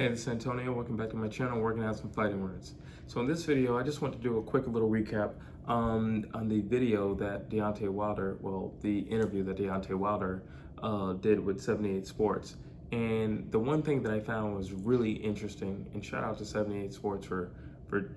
Hey, this is Antonio. Welcome back to my channel, Working Out Some Fighting Words. So in this video, I just want to do a quick little recap on the video that Deontay Wilder, the interview that Deontay Wilder did with 78 Sports. And the one thing that I found was really interesting, and shout out to 78 Sports for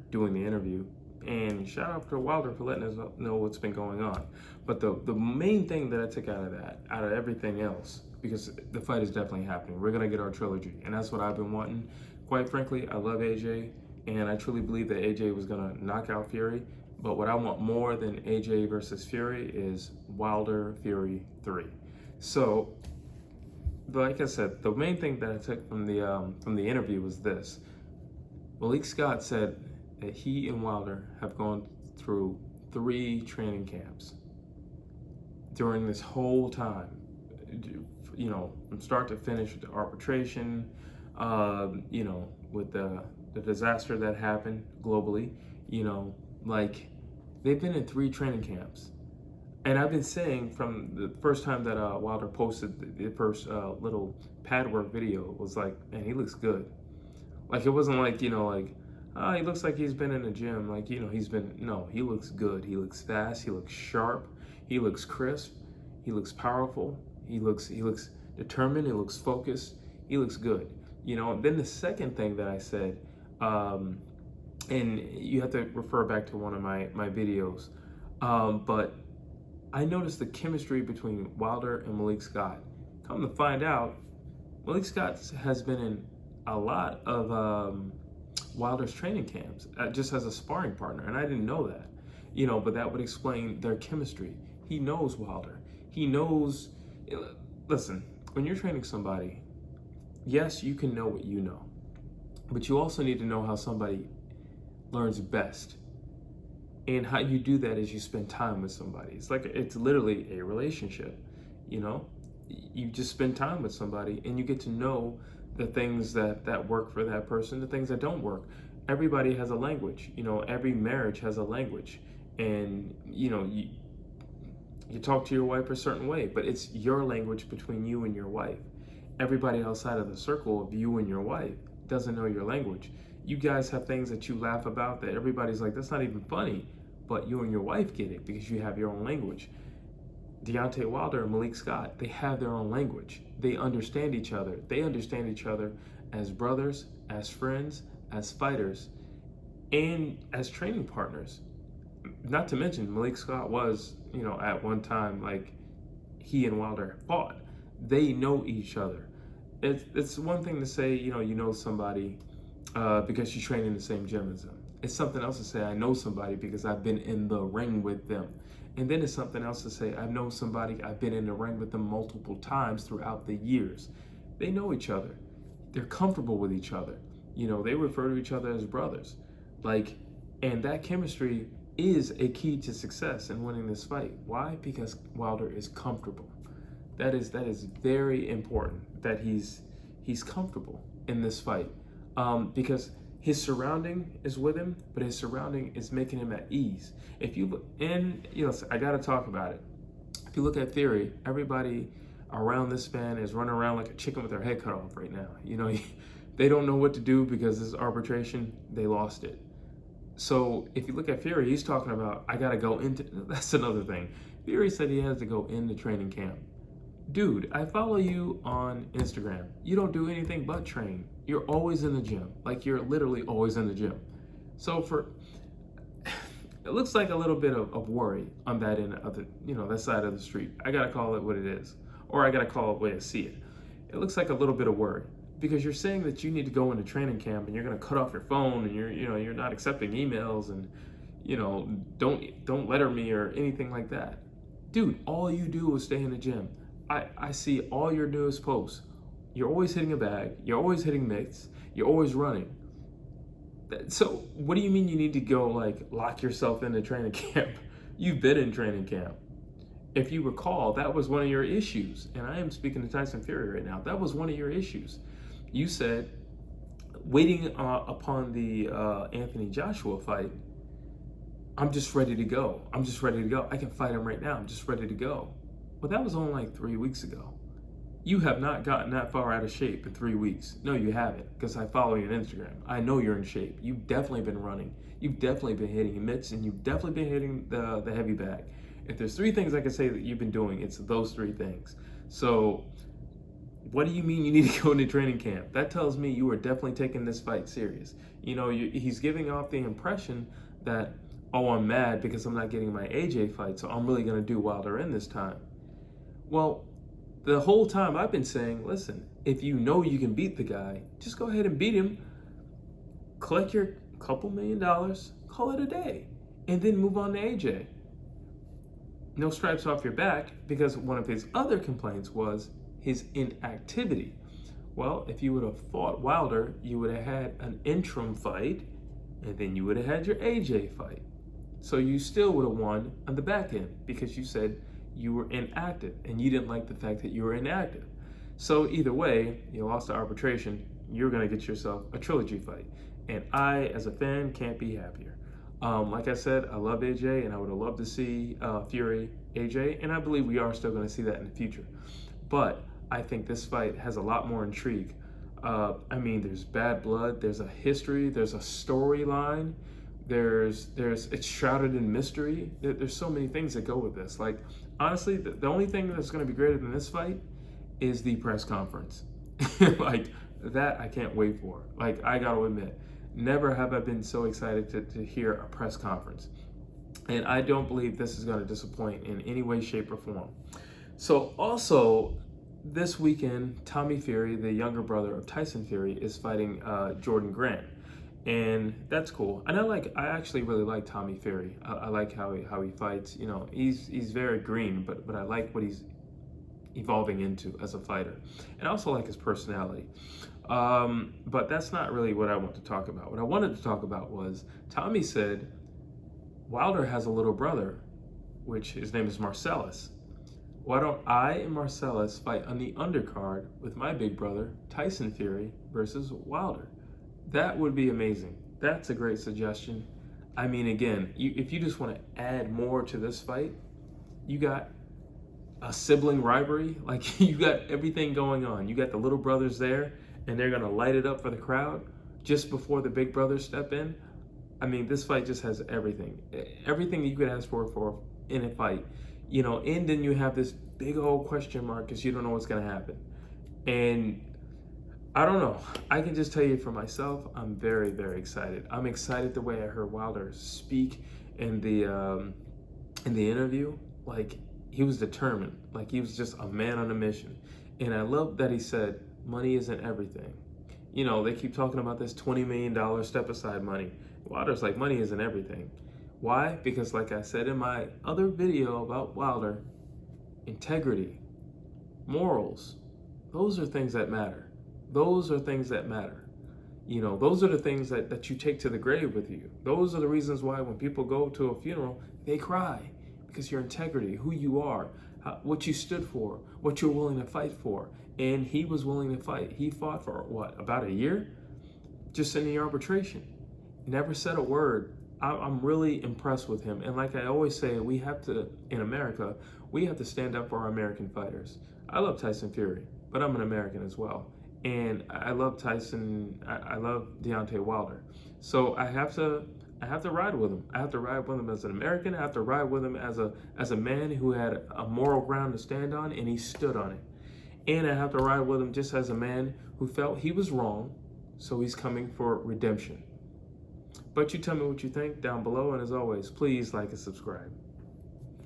doing the interview, and shout out to Wilder for letting us know what's been going on. But the main thing that I took out of that, out of everything else, because the fight is definitely happening. We're gonna get our trilogy, and that's what I've been wanting. Quite frankly, I love AJ, and I truly believe that AJ was gonna knock out Fury. But what I want more than AJ versus Fury is Wilder Fury 3. So, like I said, the main thing that I took from the interview was this: Malik Scott said that he and Wilder have gone through 3 training camps during this whole time. You know, from start to finish with the arbitration, with the disaster that happened globally, like they've been in 3 training camps. And I've been saying from the first time that Wilder posted the first little pad work video, was like, man, he looks good. Like, it wasn't like, he looks like he's been in the gym. Like, he looks good. He looks fast. He looks sharp. He looks crisp. He looks powerful. He looks determined. He looks focused. He looks good. Then the second thing that I said, and you have to refer back to one of my videos, but I noticed the chemistry between Wilder and Malik Scott. Come to find out, Malik Scott has been in a lot of Wilder's training camps, just as a sparring partner, and I didn't know that. But that would explain their chemistry. He knows Wilder. He knows. Listen, when you're training somebody, yes, you can know what you know, but you also need to know how somebody learns best. And how you do that is you spend time with somebody. It's literally a relationship, You just spend time with somebody and you get to know the things that work for that person, the things that don't work. Everybody has a language, every marriage has a language. And, you talk to your wife a certain way, but it's your language between you and your wife. Everybody outside of the circle of you and your wife doesn't know your language. You guys have things that you laugh about that everybody's like, that's not even funny, but you and your wife get it because you have your own language. Deontay Wilder and Malik Scott, they have their own language. They understand each other. They understand each other as brothers, as friends, as fighters, and as training partners. Not to mention, Malik Scott was, at one time, like, he and Wilder fought. They know each other. It's one thing to say, you know somebody because you train in the same gym as them. It's something else to say, I know somebody because I've been in the ring with them. And then it's something else to say, I know somebody, I've been in the ring with them multiple times throughout the years. They know each other. They're comfortable with each other. They refer to each other as brothers. And that chemistry is a key to success in winning this fight. Why? Because Wilder is comfortable. That is very important that he's comfortable in this fight. Because his surrounding is with him, but his surrounding is making him at ease. If you look, and I gotta talk about it. If you look at Theory, everybody around this span is running around like a chicken with their head cut off right now. They don't know what to do because this arbitration, they lost it. So if you look at Fury, he's talking about, I gotta go into, that's another thing. Fury said he has to go into training camp. Dude, I follow you on Instagram. You don't do anything but train. You're always in the gym. Like, you're literally always in the gym. So it looks like a little bit of worry on that end of the, that side of the street. I gotta call it what it is. Or I gotta call it the way I see it. It looks like a little bit of worry. Because you're saying that you need to go into training camp and you're gonna cut off your phone and you're not accepting emails and, don't letter me or anything like that. Dude, all you do is stay in the gym. I see all your newest posts. You're always hitting a bag. You're always hitting mitts. You're always running. So what do you mean you need to go lock yourself into training camp? You've been in training camp. If you recall, that was one of your issues. And I am speaking to Tyson Fury right now. That was one of your issues. You said, waiting upon the Anthony Joshua fight, I'm just ready to go. I can fight him right now. I'm just ready to go. Well, that was only 3 weeks ago. You have not gotten that far out of shape in 3 weeks. No, you haven't, because I follow you on Instagram. I know you're in shape. You've definitely been running. You've definitely been hitting mitts, and you've definitely been hitting the heavy bag. If there's 3 things I can say that you've been doing, it's those 3 things. So what do you mean you need to go into training camp? That tells me you are definitely taking this fight serious. You know, he's giving off the impression that, oh, I'm mad because I'm not getting my AJ fight, so I'm really going to do Wilder in this time. Well, the whole time I've been saying, listen, if you know you can beat the guy, just go ahead and beat him. Collect your couple $1 million, call it a day, and then move on to AJ. No stripes off your back, because one of his other complaints was his inactivity. Well, if you would have fought Wilder, you would have had an interim fight, and then you would have had your AJ fight. So you still would have won on the back end, because you said you were inactive, and you didn't like the fact that you were inactive. So either way, you lost the arbitration, you're gonna get yourself a trilogy fight. And I, as a fan, can't be happier. Like I said, I love AJ, and I would have loved to see Fury AJ, and I believe we are still gonna see that in the future. But I think this fight has a lot more intrigue. I mean, there's bad blood, there's a history, there's a storyline, it's shrouded in mystery. There's so many things that go with this. Like, honestly, the only thing that's going to be greater than this fight is the press conference. Like, that I can't wait for. Like, I got to admit, never have I been so excited to hear a press conference. And I don't believe this is going to disappoint in any way, shape, or form. So also, this weekend, Tommy Fury, the younger brother of Tyson Fury, is fighting Jordan Grant. And that's cool. And I actually really like Tommy Fury. I like how he fights. You know, he's very green, but I like what he's evolving into as a fighter. And I also like his personality. But that's not really what I want to talk about. What I wanted to talk about was, Tommy said Wilder has a little brother, which his name is Marcellus. Why don't I and Marcellus fight on the undercard with my big brother, Tyson Fury, versus Wilder? That would be amazing. That's a great suggestion. I mean, again, if you just want to add more to this fight, you got a sibling rivalry. Like, you got everything going on. You got the little brothers there, and they're going to light it up for the crowd just before the big brothers step in. I mean, this fight just has everything. Everything you could ask for in a fight. You know, and then you have this big old question mark because you don't know what's going to happen. And I don't know. I can just tell you for myself, I'm very, very excited. I'm excited the way I heard Wilder speak in the interview. Like, he was determined. Like, he was just a man on a mission. And I love that he said, money isn't everything. You know, they keep talking about this $20 million step aside money. Wilder's like, money isn't everything. Why? Because like I said in my other video about Wilder, integrity, morals, those are things that matter. Those are things that matter. You know, those are the things that you take to the grave with you. Those are the reasons why when people go to a funeral, they cry. Because your integrity, who you are, what you stood for, what you're willing to fight for. And he was willing to fight. He fought for, what, about a year? Just in the arbitration. Never said a word. I'm really impressed with him. And like I always say, we have to, in America, we have to stand up for our American fighters. I love Tyson Fury, but I'm an American as well. And I love Tyson, I love Deontay Wilder. So I have to ride with him. I have to ride with him as an American. I have to ride with him as a man who had a moral ground to stand on, and he stood on it. And I have to ride with him just as a man who felt he was wrong, so he's coming for redemption. But you tell me what you think down below, and as always, please like and subscribe.